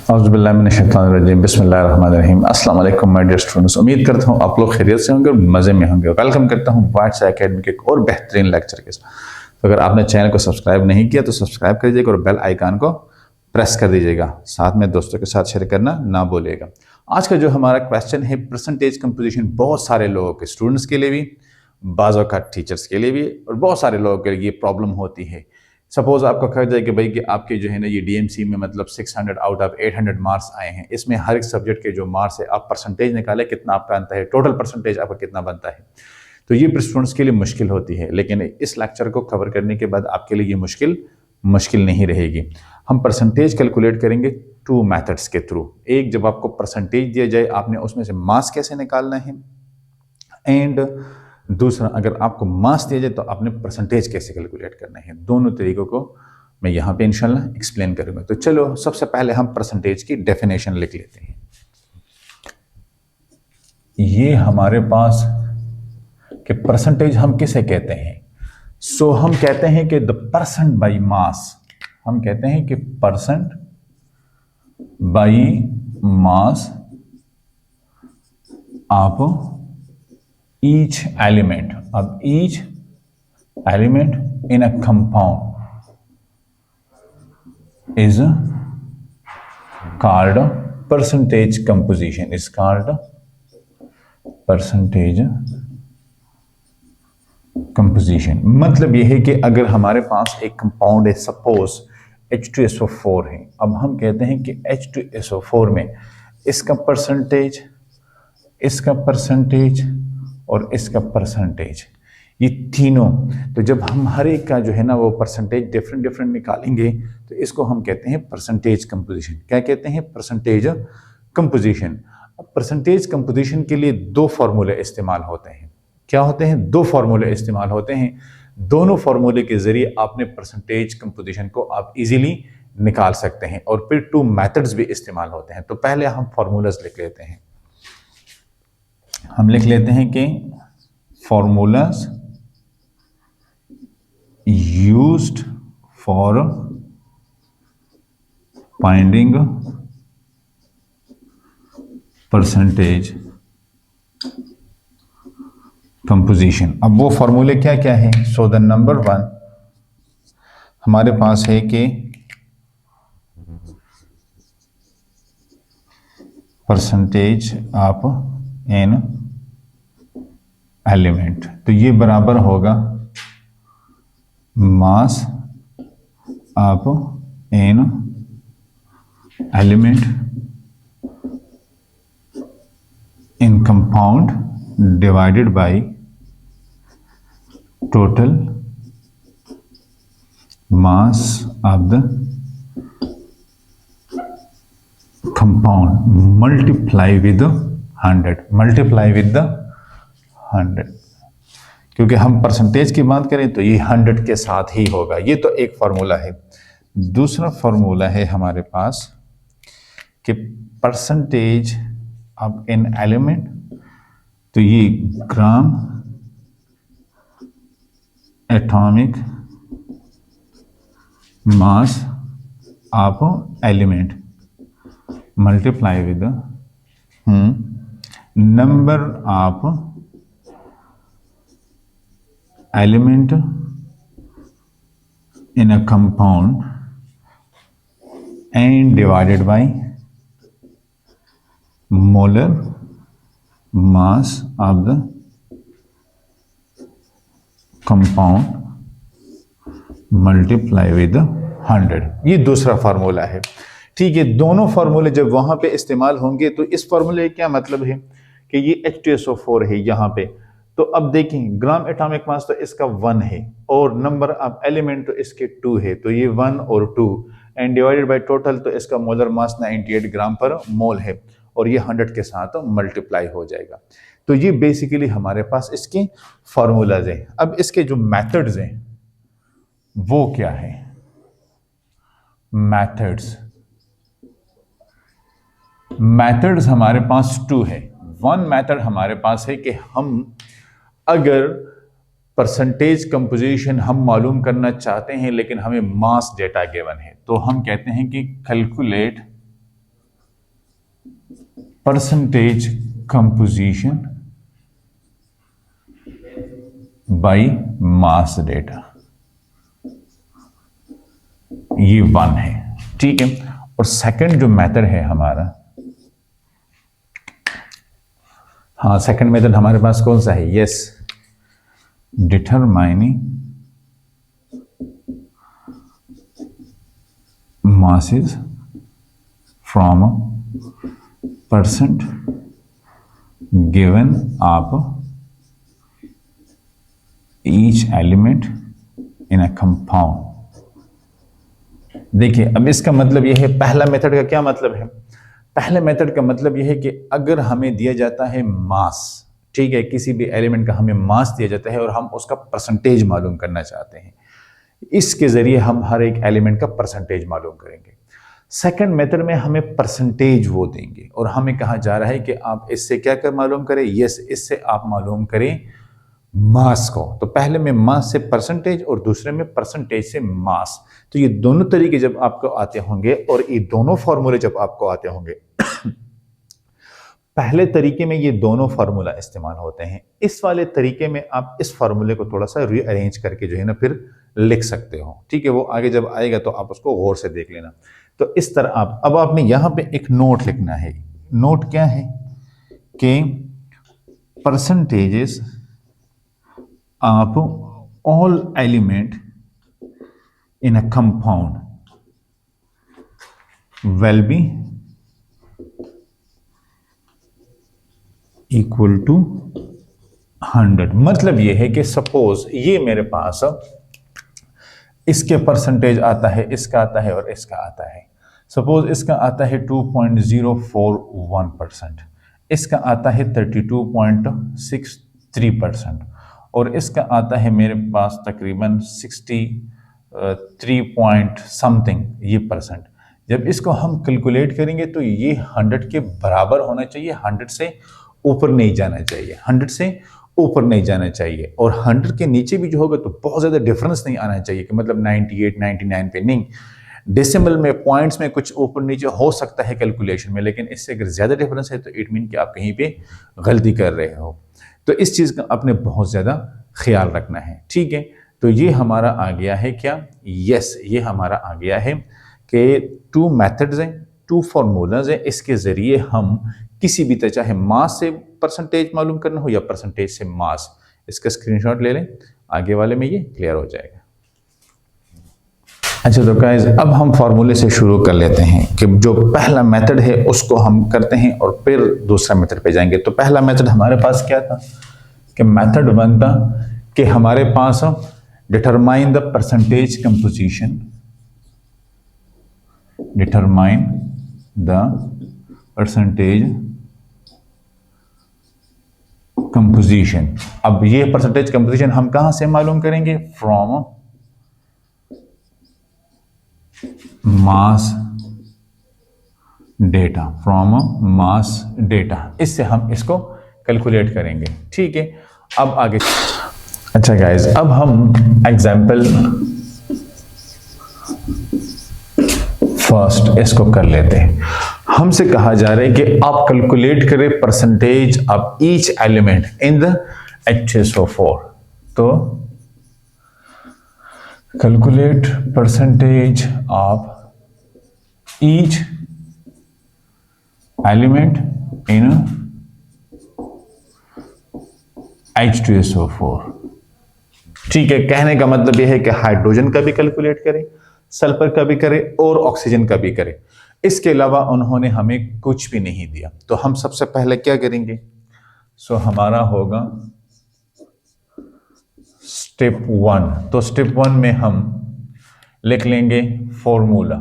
औज़ुबिल्लाहिमिनश्शैतानिर्रजीम बिस्मिल्लाहिर्रहमानिर्रहीम। अस्सलाम वालेकुम माय डियर स्टूडेंट्स, उम्मीद करता हूँ आप लोग खैरियत से होंगे और मज़े में होंगे। वेलकम करता हूँ वाट्स एकेडमी के एक और बेहतरीन लेक्चर के साथ। तो अगर आपने चैनल को सब्सक्राइब नहीं किया तो सब्सक्राइब कर दीजिएगा और बेल आइकान को प्रेस कर दीजिएगा, साथ में दोस्तों के साथ शेयर करना ना भूलिएगा। आज का जो हमारा क्वेश्चन है परसेंटेज कंपोजिशन, बहुत सारे लोगों के स्टूडेंट्स के लिए भी, बाज़ औक़ात टीचर्स के लिए भी और बहुत सारे लोगों के लिए ये प्रॉब्लम होती है। सपोज आपको कहा जाए कि भाई कि आपके जो है ना ये डीएमसी में मतलब 600 आउट ऑफ 800 मार्क्स आए हैं, इसमें हर एक सब्जेक्ट के जो मार्क्स है आप परसेंटेज निकालें कितना आपका बनता है, टोटल परसेंटेज आपका कितना बनता है। तो ये स्टूडेंट्स के लिए मुश्किल होती है, लेकिन इस लेक्चर को कवर करने के बाद आपके लिए ये मुश्किल नहीं रहेगी। हम परसेंटेज कैलकुलेट करेंगे टू मेथड्स के थ्रू। एक, जब आपको परसेंटेज दिया जाए आपने उसमें से मार्क्स कैसे निकालना है, एंड दूसरा अगर आपको मार्क्स दिया जाए तो आपने परसेंटेज कैसे कैलकुलेट करना है। दोनों तरीकों को मैं यहाँ पे इंशाल्लाह एक्सप्लेन करूँगा। तो चलो सबसे पहले हम परसेंटेज की डेफिनेशन लिख लेते हैं। ये हमारे पास कि परसेंटेज हम किसे कहते हैं। सो हम कहते हैं कि द परसेंट बाई मास, हम कहते हैं कि percent by mass of each element in a compound is called percentage composition, is called percentage composition। मतलब यह है कि अगर हमारे पास एक कंपाउंड है, सपोज H2SO4 है, अब हम कहते हैं कि H2SO4 में इसका परसेंटेज, इसका परसेंटेज और इसका परसेंटेज, ये तीनों, तो जब हम हर एक का जो है ना वो परसेंटेज डिफरेंट निकालेंगे तो इसको हम कहते हैं परसेंटेज कंपोजिशन। क्या कहते हैं? Percentage composition. अब परसेंटेज कंपोजिशन के लिए दो फार्मूले इस्तेमाल होते हैं। क्या होते हैं? दो फार्मूले इस्तेमाल होते हैं। दोनों फार्मूले के जरिए आपने परसेंटेज कंपोजिशन को आप इजीली निकाल सकते हैं और फिर टू मेथड्स भी इस्तेमाल होते हैं। तो पहले हम फार्मूलाज लिख लेते हैं। हम लिख लेते हैं कि formulas used for finding percentage composition. अब वो फॉर्मूले क्या क्या है? सो द नंबर 1 हमारे पास है कि परसेंटेज ऑफ एन एलिमेंट, तो ये बराबर होगा मास of an element in compound divided by total mass of the compound multiply with 100, multiply with the 100। क्योंकि हम परसेंटेज की बात करें तो ये 100 के साथ ही होगा। ये तो एक फार्मूला है। दूसरा फार्मूला है हमारे पास कि परसेंटेज ऑफ एन एलिमेंट, तो ये gram atomic mass of element multiply with number of element in a compound and divided by molar mass of the compound multiply with 100। ये दूसरा फार्मूला है। ठीक है, दोनों फार्मूले जब वहां पे इस्तेमाल होंगे तो इस फार्मूले का क्या मतलब है कि ये H2SO4 है यहाँ पे, तो अब देखें ग्राम एटॉमिक मास तो इसका 1 है और नंबर ऑफ एलिमेंट तो इसके 2 है, तो ये 1 और 2 एंड डिवाइडेड बाय टोटल, तो इसका मोलर मास 98 ग्राम पर मोल है और ये 100 के साथ मल्टीप्लाई हो जाएगा। तो ये बेसिकली हमारे पास इसके फार्मूलाज हैं। अब इसके जो मेथड्स हैं वो क्या है? मेथड्स हमारे पास 2 है। वन मेथड हमारे पास है कि हम अगर परसेंटेज कंपोजिशन हम मालूम करना चाहते हैं लेकिन हमें मास डेटा गिवन है, तो हम कहते हैं कि calculate percentage composition by mass data, ये 1 है, ठीक है। और सेकंड जो मेथड है हमारा, हाँ सेकंड मेथड हमारे पास कौन सा है, yes, determining masses from a percent given up each element in a compound। देखिए अब इसका मतलब यह है, पहला मेथड का क्या मतलब है, पहले मेथड का मतलब यह है कि अगर हमें दिया जाता है मास, ठीक है, किसी भी एलिमेंट का हमें मास दिया जाता है और हम उसका परसेंटेज मालूम करना चाहते हैं, इसके जरिए हम हर एक एलिमेंट का परसेंटेज मालूम करेंगे। सेकंड मेथड में हमें परसेंटेज वो देंगे और हमें कहा जा रहा है कि आप इससे क्या कर मालूम करें, यस, इससे आप मालूम करें मास को। तो पहले में मास से परसेंटेज और दूसरे में परसेंटेज से मास। तो ये दोनों तरीके जब आपको आते होंगे और ये दोनों फॉर्मूले जब आपको आते होंगे पहले तरीके में ये दोनों फार्मूला इस्तेमाल होते हैं, इस वाले तरीके में आप इस फार्मूले को थोड़ा सा रीअरेंज करके जो है ना फिर लिख सकते हो, ठीक है। वो आगे जब आएगा तो आप उसको गौर से देख लेना। तो इस तरह आप, अब आपने यहां पे एक नोट लिखना है। नोट क्या है कि percentages of all element in a compound will be equal to 100। मतलब ये है कि सपोज ये मेरे पास इसके परसेंटेज आता है, इसका आता है और इसका आता है। सपोज इसका आता है 2.041%, इसका आता है 32.63% और इसका आता है मेरे पास तकरीबन 63 पॉइंट समथिंग ये परसेंट। जब इसको हम कैलकुलेट करेंगे तो ये 100 के बराबर होना चाहिए, 100 से ऊपर नहीं जाना चाहिए, 100 से ऊपर नहीं जाना चाहिए। और 100 के नीचे भी जो होगा तो बहुत ज़्यादा डिफरेंस नहीं आना चाहिए कि मतलब 98, 99 पे नहीं। डेसिमल में, पॉइंट्स में कुछ ऊपर नीचे हो सकता है कैलकुलेशन में, लेकिन इससे अगर ज़्यादा डिफरेंस है तो इट मीन कि आप कहीं पे गलती कर रहे हो। तो इस चीज़ का आपने बहुत ज़्यादा ख्याल रखना है, ठीक है। तो ये हमारा आ गया है क्या, यस, ये हमारा आ गया है कि 2 मेथड्स हैं, 2 फार्मूलाज हैं, इसके ज़रिए हम किसी भी तरह, चाहे मास से परसेंटेज मालूम करना हो या परसेंटेज से मास, इसका स्क्रीनशॉट ले लें, आगे वाले में ये क्लियर हो जाएगा। अच्छा तो गाइस अब हम फार्मूले से शुरू कर लेते हैं कि जो पहला मेथड है उसको हम करते हैं और फिर दूसरा मेथड पे जाएंगे। तो पहला मेथड हमारे पास क्या था कि मेथड बनता कि हमारे पास determine the percentage composition, determine the percentage composition. अब ये परसेंटेज कंपोजिशन हम कहां से मालूम करेंगे, from mass data, from mass data, इससे हम इसको कैलकुलेट करेंगे, ठीक है। अब आगे, अच्छा गाइस अब हम एग्जाम्पल फर्स्ट इसको कर लेते हैं। हमसे कहा जा रहा है कि आप कैलकुलेट करें percentage of each element in the HSO4। तो calculate percentage of each element in H2SO4, ठीक है। कहने का मतलब यह है कि हाइड्रोजन का भी कैलकुलेट करें, सल्फर का भी करें और ऑक्सीजन का भी करें। इसके अलावा उन्होंने हमें कुछ भी नहीं दिया। तो हम सबसे पहले क्या करेंगे, सो हमारा होगा स्टेप 1। तो स्टेप 1 में हम लिख लेंगे फॉर्मूला।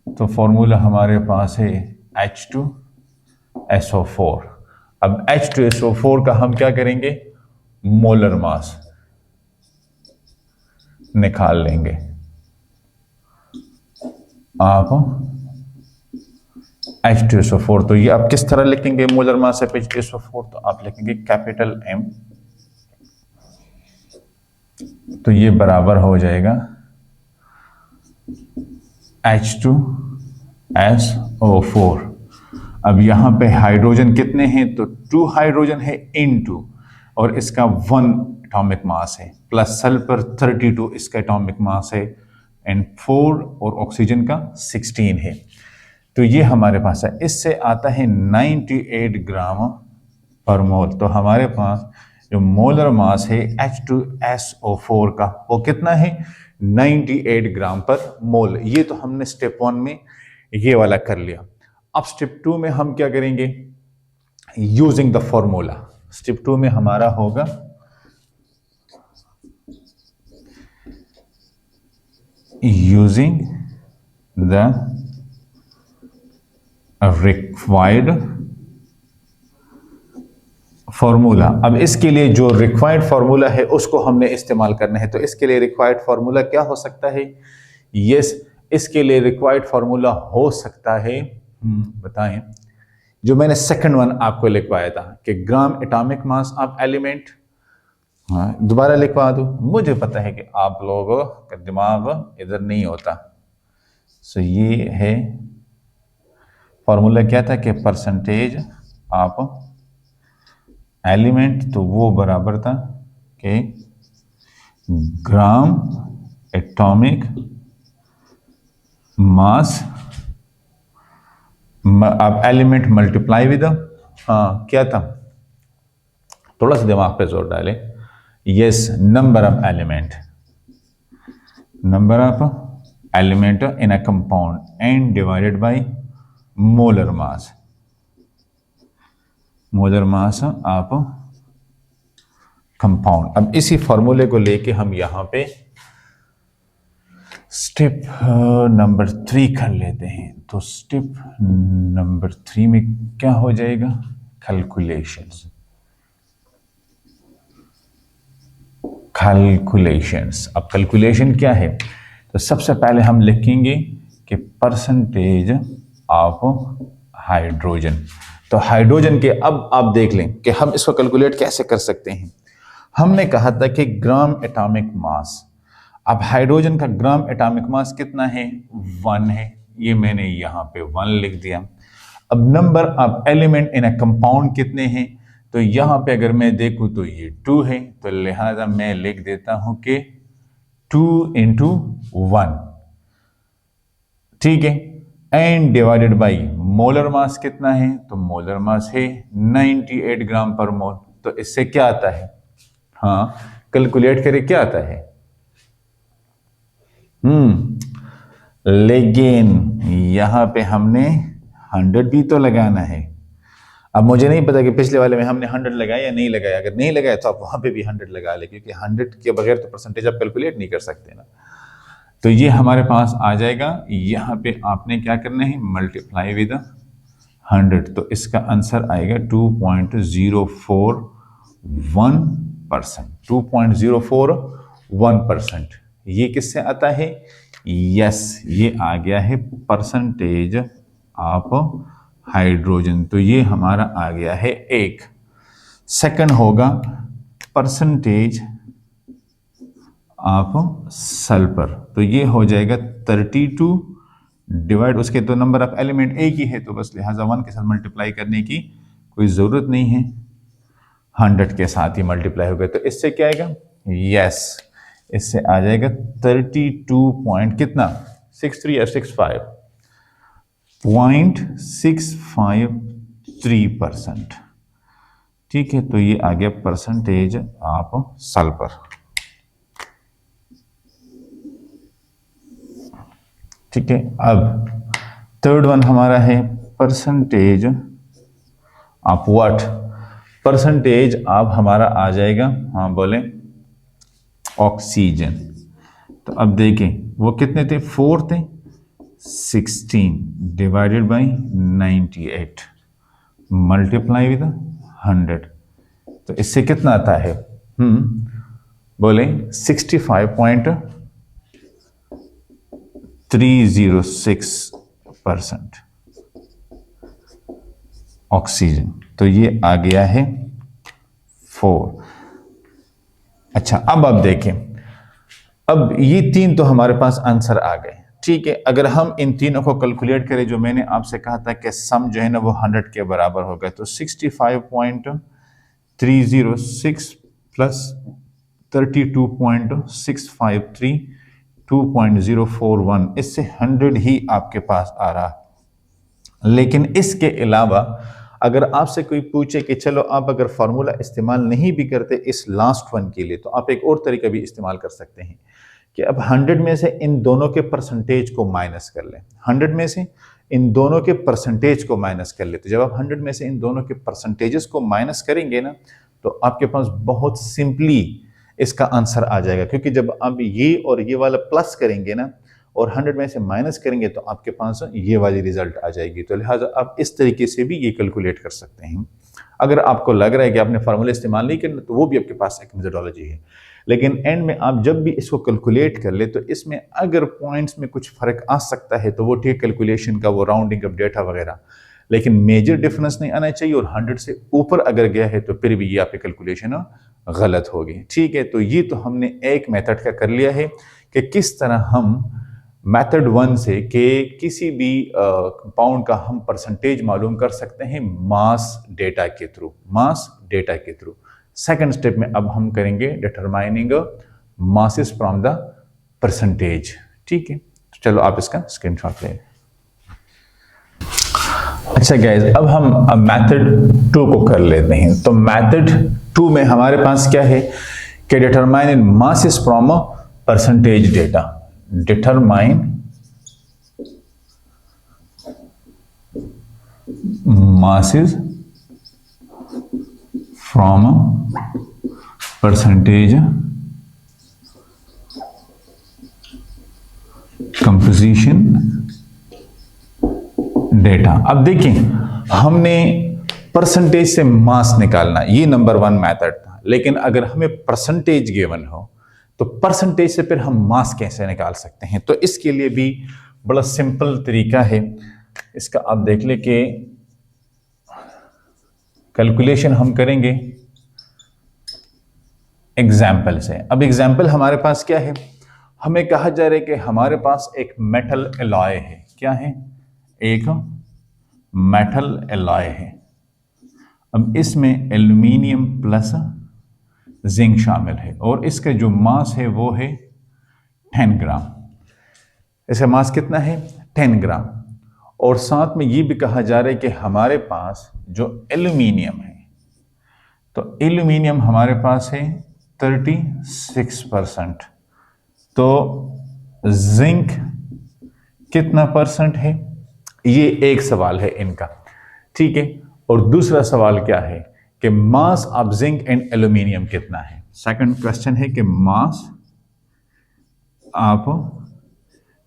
तो फॉर्मूला हमारे पास है H2SO4। अब H2SO4 का हम क्या करेंगे, मोलर मास निकाल लेंगे। आप H2SO4, तो ये आप किस तरह लिखेंगे मोलर मास है H2SO4, तो आप लिखेंगे कैपिटल M, तो ये बराबर हो जाएगा H2SO4 SO4। अब यहाँ पे हाइड्रोजन कितने हैं, तो 2 हाइड्रोजन है इन 2, और इसका 1 एटॉमिक मास है, प्लस सल्फर 32 इसका एटॉमिक मास है, एंड 4 और ऑक्सीजन का 16 है। तो ये हमारे पास है, इससे आता है 98 ग्राम पर मोल। तो हमारे पास जो मोलर मास है H2SO4 का वो कितना है, 98 ग्राम पर मोल। ये तो हमने स्टेप 1 में ये वाला कर लिया। अब स्टेप 2 में हम क्या करेंगे, यूजिंग द फॉर्मूला। स्टेप 2 में हमारा होगा यूजिंग द रिक्वायर्ड फॉर्मूला। अब इसके लिए जो रिक्वायर्ड फॉर्मूला है उसको हमने इस्तेमाल करना है। तो इसके लिए रिक्वायर्ड फॉर्मूला क्या हो सकता है, यस इसके लिए रिक्वायर्ड फॉर्मूला हो सकता है, बताएं, जो मैंने सेकंड वन आपको लिखवाया था कि gram atomic mass of element. हाँ, दोबारा लिखवा दूं, मुझे पता है कि आप लोगों का दिमाग इधर नहीं होता। सो ये है फॉर्मूला, क्या था कि परसेंटेज ऑफ एलिमेंट, तो वो बराबर था कि ग्राम एटॉमिक मास अब एलिमेंट मल्टीप्लाई विद, हाँ क्या था, थोड़ा सा दिमाग पे जोर डाले, yes number of element, number of element in a compound and divided by molar mass, molar mass of compound. अब इसी फॉर्मूले को लेके हम यहां पे स्टेप नंबर 3 कर लेते हैं। तो स्टेप नंबर 3 में क्या हो जाएगा, कैलकुलेशंस। कैलकुलेशंस, अब कैलकुलेशन क्या है, तो सबसे पहले हम लिखेंगे कि परसेंटेज ऑफ हाइड्रोजन। तो हाइड्रोजन के, अब आप देख लें कि हम इसको कैलकुलेट कैसे कर सकते हैं। हमने कहा था कि ग्राम एटॉमिक मास, अब हाइड्रोजन का ग्राम एटॉमिक मास कितना है, 1 है, ये मैंने यहाँ पे 1 लिख दिया। अब number of element in a compound कितने हैं, तो यहाँ पे अगर मैं देखूँ तो ये 2 है, तो लिहाजा मैं लिख देता हूँ कि 2 into 1, ठीक है, and divided by molar mass कितना है, तो मोलर मास है 98 ग्राम पर मोल। तो इससे क्या आता है, हाँ कैलकुलेट करें क्या आता है, लेकिन यहां पे हमने 100 भी तो लगाना है। अब मुझे नहीं पता कि पिछले वाले में हमने 100 लगाया या नहीं लगाया, अगर नहीं लगाया तो आप वहां पे भी 100 लगा ले, क्योंकि 100 के बगैर तो परसेंटेज आप कैलकुलेट नहीं कर सकते ना। तो ये हमारे पास आ जाएगा, यहाँ पे आपने क्या करना है, मल्टीप्लाई विद 100, तो इसका आंसर आएगा 2.041%, 2.041%। ये किससे आता है, यस ये आ गया है परसेंटेज ऑफ हाइड्रोजन। तो ये हमारा आ गया है 1। सेकंड होगा परसेंटेज ऑफ सल्फर, तो ये हो जाएगा 32 डिवाइड, उसके तो नंबर ऑफ एलिमेंट एक ही है, तो बस लिहाजा 1 के साथ मल्टीप्लाई करने की कोई ज़रूरत नहीं है, 100 के साथ ही मल्टीप्लाई हो गया। तो इससे क्या आएगा, यस इससे आ जाएगा 32 पॉइंट कितना, 63 या 65.653%, ठीक है। तो ये आ गया परसेंटेज ऑफ सल्फर, ठीक है। अब थर्ड वन हमारा है percentage of what, percentage of हमारा आ जाएगा, हाँ बोलें, ऑक्सीजन। तो अब देखें वो कितने थे, 4 थे, 16 डिवाइडेड बाई 98 मल्टीप्लाई विद 100, तो इससे कितना आता है, बोलें 65.306% ऑक्सीजन। तो ये आ गया है 4। अच्छा अब आप देखें, अब ये 3 तो हमारे पास आंसर आ गए, ठीक है, अगर हम इन तीनों को कैलकुलेट करें, जो मैंने आपसे कहा था कि सम जो है ना वो 100 के बराबर होगा, तो 65.306 प्लस 32.653 2.041, इससे 100 ही आपके पास आ रहा है। लेकिन इसके अलावा अगर आपसे कोई पूछे कि चलो आप अगर फार्मूला इस्तेमाल नहीं भी करते इस लास्ट वन के लिए, तो आप एक और तरीका भी इस्तेमाल कर सकते हैं कि अब 100 में से इन दोनों के परसेंटेज को माइनस कर लें। 100 में से इन दोनों के परसेंटेज को माइनस कर लेते, जब आप 100 में से इन दोनों के परसेंटेजेस को माइनस करेंगे ना, तो आपके पास बहुत सिंपली इसका आंसर आ जाएगा। क्योंकि जब आप ये और ये वाला प्लस करेंगे ना और 100 में से माइनस करेंगे, तो आपके पास ये वाली रिजल्ट आ जाएगी। तो लिहाजा आप इस तरीके से भी ये कैलकुलेट कर सकते हैं। अगर आपको लग रहा है कि आपने फार्मूला इस्तेमाल नहीं करना, तो वो भी आपके पास एक मेथोडोलॉजी है। लेकिन एंड में आप जब भी इसको कैलकुलेट कर ले, तो इसमें अगर पॉइंट्स में कुछ फर्क आ सकता है तो वो ठीक कैलकुलेशन का, वो राउंडिंग ऑफ डेटा वगैरह, लेकिन मेजर डिफरेंस नहीं आना चाहिए। और 100 से ऊपर अगर गया है तो फिर भी ये आपकी कैलकुलेशन गलत होगी। ठीक है, तो ये तो हमने एक मेथड का कर लिया है कि किस तरह हम मेथड 1 से कि किसी भी कंपाउंड का हम परसेंटेज मालूम कर सकते हैं मास डेटा के थ्रू, मास डेटा के थ्रू। सेकंड स्टेप में अब हम करेंगे determining masses from the percentage. ठीक है, तो चलो आप इसका स्क्रीनशॉट ले। अच्छा गाइस, अब हम मेथड 2 को कर लेते हैं। तो मेथड 2 में हमारे पास क्या है कि determine masses from percentage data. Determine masses from percentage composition data. अब देखिए, हमने परसेंटेज से मास निकालना, ये नंबर 1 मेथड था। लेकिन अगर हमें परसेंटेज गिवन हो तो परसेंटेज से फिर हम मास कैसे निकाल सकते हैं? तो इसके लिए भी बड़ा सिंपल तरीका है इसका। आप देख ले कि कैलकुलेशन हम करेंगे एग्जाम्पल से। अब एग्जाम्पल हमारे पास क्या है, हमें कहा जा रहा है कि हमारे पास एक मेटल एलॉय है। क्या है? एक मेटल एलॉय है। अब इसमें एल्यूमिनियम प्लस जिंक शामिल है और इसका जो मास है वो है 10 ग्राम। इसका मास कितना है? 10 ग्राम। और साथ में ये भी कहा जा रहा है कि हमारे पास जो एल्यूमिनियम है, तो एल्यूमिनियम हमारे पास है 36%। तो जिंक कितना परसेंट है? ये एक सवाल है इनका। ठीक है, और दूसरा सवाल क्या है कि mass of zinc and aluminium कितना है। सेकंड क्वेश्चन है कि mass of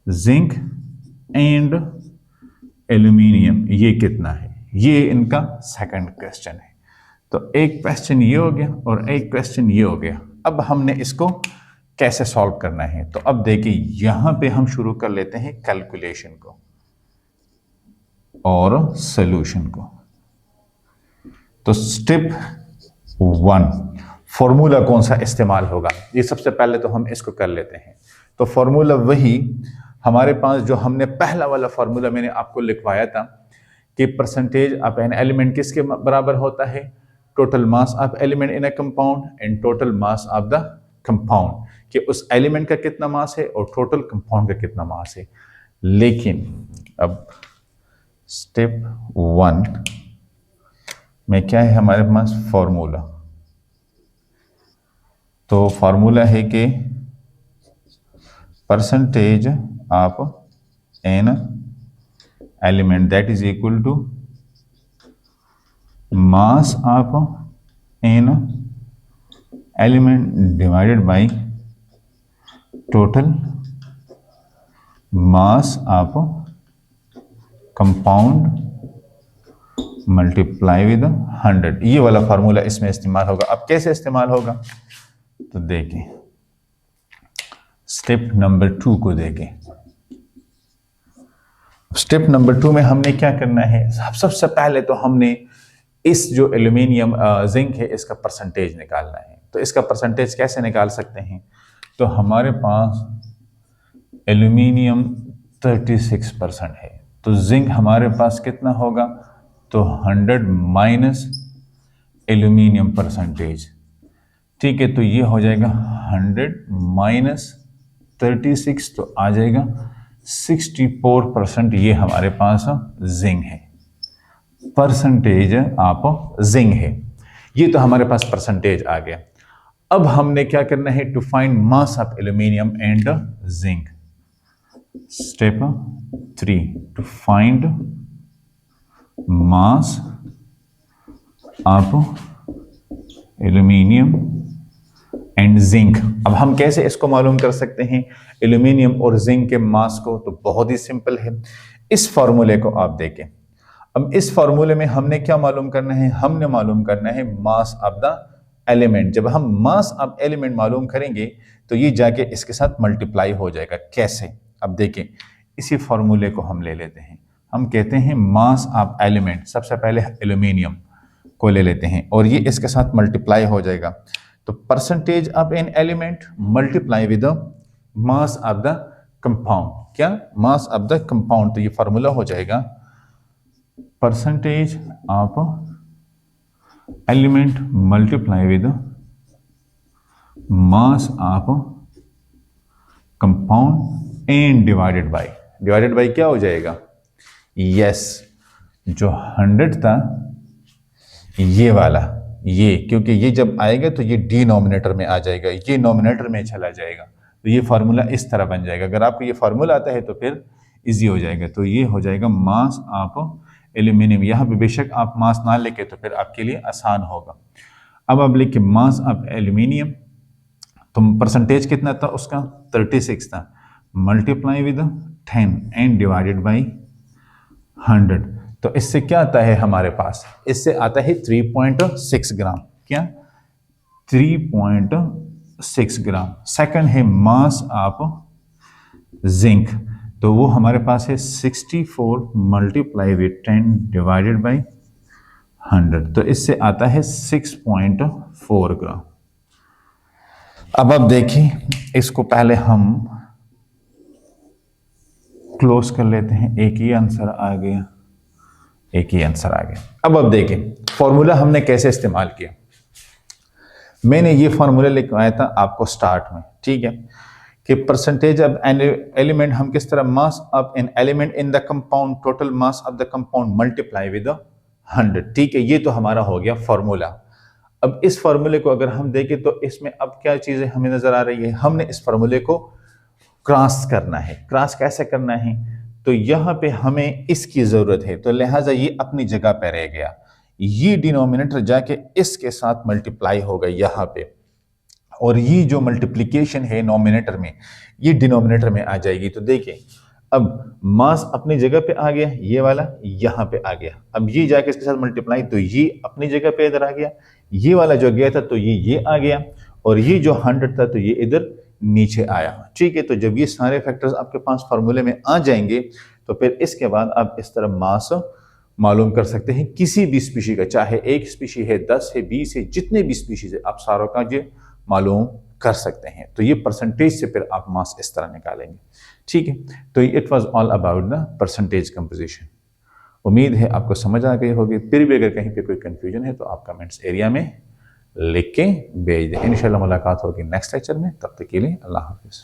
zinc and aluminium ये कितना है, ये इनका सेकंड क्वेश्चन है। तो एक क्वेश्चन ये हो गया और एक क्वेश्चन ये हो गया। अब हमने इसको कैसे सॉल्व करना है? तो अब देखिए, यहां पे हम शुरू कर लेते हैं कैलकुलेशन को और सॉल्यूशन को। तो स्टेप 1, फॉर्मूला कौन सा इस्तेमाल होगा, ये सबसे पहले तो हम इसको कर लेते हैं। तो फॉर्मूला वही हमारे पास जो हमने पहला वाला फॉर्मूला मैंने आपको लिखवाया था कि परसेंटेज ऑफ एन एलिमेंट किसके बराबर होता है? Total mass of element in a compound and total mass of the compound, कि उस एलिमेंट का कितना मास है और टोटल कंपाउंड का कितना मास है। लेकिन अब स्टेप 1 में क्या है हमारे पास? फॉर्मूला। तो फॉर्मूला है कि percentage of an element that is equal to mass of an element divided by total mass of compound multiply with 100। ये वाला फार्मूला इसमें इस्तेमाल होगा। अब कैसे इस्तेमाल होगा? तो देखें, स्टेप नंबर 2 को देखें। स्टेप नंबर 2 में हमने क्या करना है? सबसे पहले तो हमने इस जो एल्यूमिनियम जिंक है इसका परसेंटेज निकालना है। तो इसका परसेंटेज कैसे निकाल सकते हैं? तो हमारे पास एल्यूमिनियम 36% है। तो जिंक हमारे पास कितना होगा, तो 100 माइनस एल्यूमिनियम परसेंटेज, ठीक है, तो ये हो जाएगा 100 माइनस 36, तो आ जाएगा 64%। ये हमारे पास जिंक है, परसेंटेज आप जिंक है। ये तो हमारे पास परसेंटेज आ गया। अब हमने क्या करना है, to find mass of aluminium and zinc. Step 3, to find mass of aluminium and zinc. अब हम कैसे इसको मालूम कर सकते हैं एल्यूमिनियम और जिंक के मास को, तो बहुत ही सिंपल है। इस फॉर्मूले को आप देखें। अब इस फॉर्मूले में हमने क्या मालूम करना है, हमने मालूम करना है मास ऑफ द एलिमेंट। जब हम मास ऑफ एलिमेंट मालूम करेंगे तो ये जाके इसके साथ मल्टीप्लाई हो जाएगा। कैसे, अब देखें, इसी फॉर्मूले को हम ले लेते हैं। हम कहते हैं मास ऑफ एलिमेंट, सबसे पहले एल्यूमिनियम को ले लेते हैं और ये इसके साथ मल्टीप्लाई हो जाएगा। तो percentage of an element multiply with mass of the compound. क्या, मास ऑफ द कंपाउंड। तो ये फॉर्मूला हो जाएगा percentage of element multiply with mass of compound and divided by क्या हो जाएगा, यस, जो 100 था ये वाला, ये, क्योंकि ये जब आएगा तो ये डिनोमिनेटर में आ जाएगा, ये नोमिनेटर में चला जाएगा। तो ये फार्मूला इस तरह बन जाएगा। अगर आपको ये फार्मूला आता है तो फिर इजी हो जाएगा। तो ये हो जाएगा मास ऑफ एल्यूमिनियम। यहाँ पे बेशक आप मास ना लेके तो फिर आपके लिए आसान होगा। अब आप लिखिए मास ऑफ एल्यूमिनियम, तो परसेंटेज कितना था उसका, 36 था, multiply with 10 and divided by 100। तो इससे क्या आता है हमारे पास, इससे आता है 3.6 ग्राम। क्या, 3.6 ग्राम। सेकंड है मास ऑफ जिंक, तो वो हमारे पास है 64 मल्टीप्लाई विद 10 डिवाइडेड बाई 100। तो इससे आता है 6.4 ग्राम। अब आप देखिए, इसको पहले हम क्लोज कर लेते हैं। एक ही आंसर आ गया, एक ही आंसर आ गया। अब आप देखें फॉर्मूला हमने कैसे इस्तेमाल किया। मैंने ये फॉर्मूला लेकर आया था आपको स्टार्ट में, ठीक है, कि परसेंटेज ऑफ एन एलिमेंट हम किस तरह, मास of an element in the compound, total mass of the compound multiply with 100, ठीक है। ये तो हमारा हो गया फॉर्मूला। अब इस फॉर्मूले को अगर हम देखें तो इसमें अब क्या चीजें हमें नजर आ रही है, हमने इस फॉर्मूले को क्रॉस करना है। क्रॉस कैसे करना है, तो यहाँ पे हमें इसकी जरूरत है, तो लिहाजा ये अपनी जगह पे रह गया। ये डिनोमिनेटर जाके इसके साथ मल्टीप्लाई होगा यहाँ पे, और ये जो मल्टीप्लिकेशन है नोमिनेटर में, ये डिनोमिनेटर में आ जाएगी। तो देखिए अब मास अपनी जगह पे आ गया, ये वाला यहाँ पे आ गया। अब ये जाके इसके साथ मल्टीप्लाई, तो ये अपनी जगह पे इधर आ गया, ये वाला जो गया था तो ये आ गया, और ये जो 100 था तो ये इधर नीचे आया, ठीक है। तो जब ये सारे फैक्टर्स आपके पास फार्मूले में आ जाएंगे तो फिर इसके बाद आप इस तरह मास मालूम कर सकते हैं किसी भी स्पीशी का, चाहे एक स्पीशी है, 10 है, 20 है, जितने भी स्पीशीज है, आप सारों का ये मालूम कर सकते हैं। तो ये परसेंटेज से फिर आप मास इस तरह निकालेंगे, ठीक है। तो it was all about the percentage composition. उम्मीद है आपको समझ आ गई होगी। फिर भी अगर कहीं पे कोई कंफ्यूजन है तो आप कमेंट्स एरिया में लिख के भेज दें। इंशाल्लाह मुलाकात होगी नेक्स्ट लेक्चर में। तब तक के लिए अल्लाह हाफिज़।